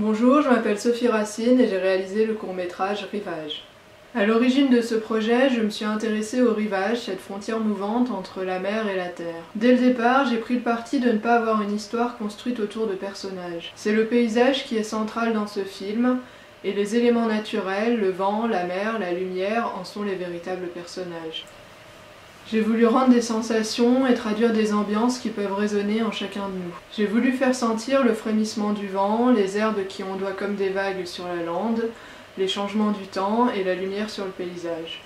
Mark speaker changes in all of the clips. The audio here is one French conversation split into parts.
Speaker 1: Bonjour, je m'appelle Sophie Racine et j'ai réalisé le court-métrage Rivage. À l'origine de ce projet, je me suis intéressée au rivage, cette frontière mouvante entre la mer et la terre. Dès le départ, j'ai pris le parti de ne pas avoir une histoire construite autour de personnages. C'est le paysage qui est central dans ce film, et les éléments naturels, le vent, la mer, la lumière, en sont les véritables personnages. J'ai voulu rendre des sensations et traduire des ambiances qui peuvent résonner en chacun de nous. J'ai voulu faire sentir le frémissement du vent, les herbes qui ondoient comme des vagues sur la lande, les changements du temps et la lumière sur le paysage.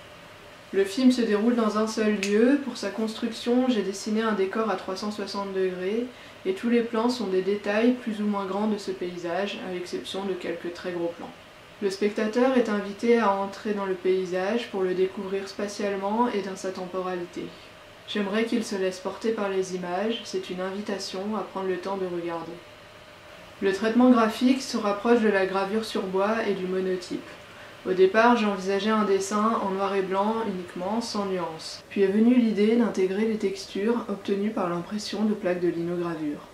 Speaker 1: Le film se déroule dans un seul lieu. Pour sa construction, j'ai dessiné un décor à 360 degrés et tous les plans sont des détails plus ou moins grands de ce paysage, à l'exception de quelques très gros plans. Le spectateur est invité à entrer dans le paysage pour le découvrir spatialement et dans sa temporalité. J'aimerais qu'il se laisse porter par les images, c'est une invitation à prendre le temps de regarder. Le traitement graphique se rapproche de la gravure sur bois et du monotype. Au départ, j'envisageais un dessin en noir et blanc uniquement, sans nuances. Puis est venue l'idée d'intégrer les textures obtenues par l'impression de plaques de linogravure.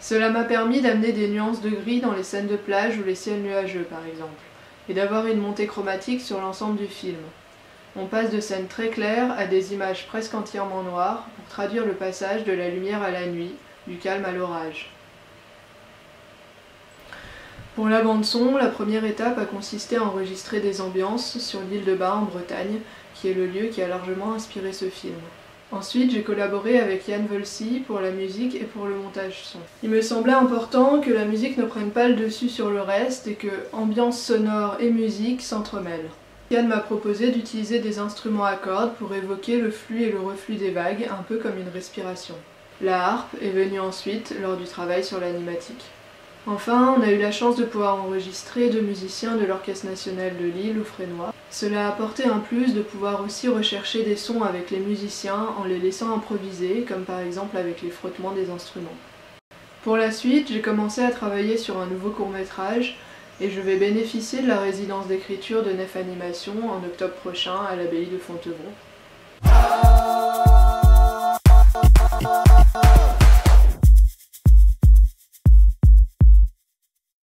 Speaker 1: Cela m'a permis d'amener des nuances de gris dans les scènes de plage ou les ciels nuageux par exemple, et d'avoir une montée chromatique sur l'ensemble du film. On passe de scènes très claires à des images presque entièrement noires pour traduire le passage de la lumière à la nuit, du calme à l'orage. Pour la bande-son, la première étape a consisté à enregistrer des ambiances sur l'île de Bas en Bretagne, qui est le lieu qui a largement inspiré ce film. Ensuite, j'ai collaboré avec Yann Volsi pour la musique et pour le montage son. Il me semblait important que la musique ne prenne pas le dessus sur le reste et que ambiance sonore et musique s'entremêlent. Yann m'a proposé d'utiliser des instruments à cordes pour évoquer le flux et le reflux des vagues, un peu comme une respiration. La harpe est venue ensuite lors du travail sur l'animatique. Enfin, on a eu la chance de pouvoir enregistrer 2 musiciens de l'Orchestre national de Lille ou frénois. Cela a apporté un plus de pouvoir aussi rechercher des sons avec les musiciens en les laissant improviser, comme par exemple avec les frottements des instruments. Pour la suite, j'ai commencé à travailler sur un nouveau court-métrage et je vais bénéficier de la résidence d'écriture de Nef Animation en octobre prochain à l'abbaye de Fontevraud.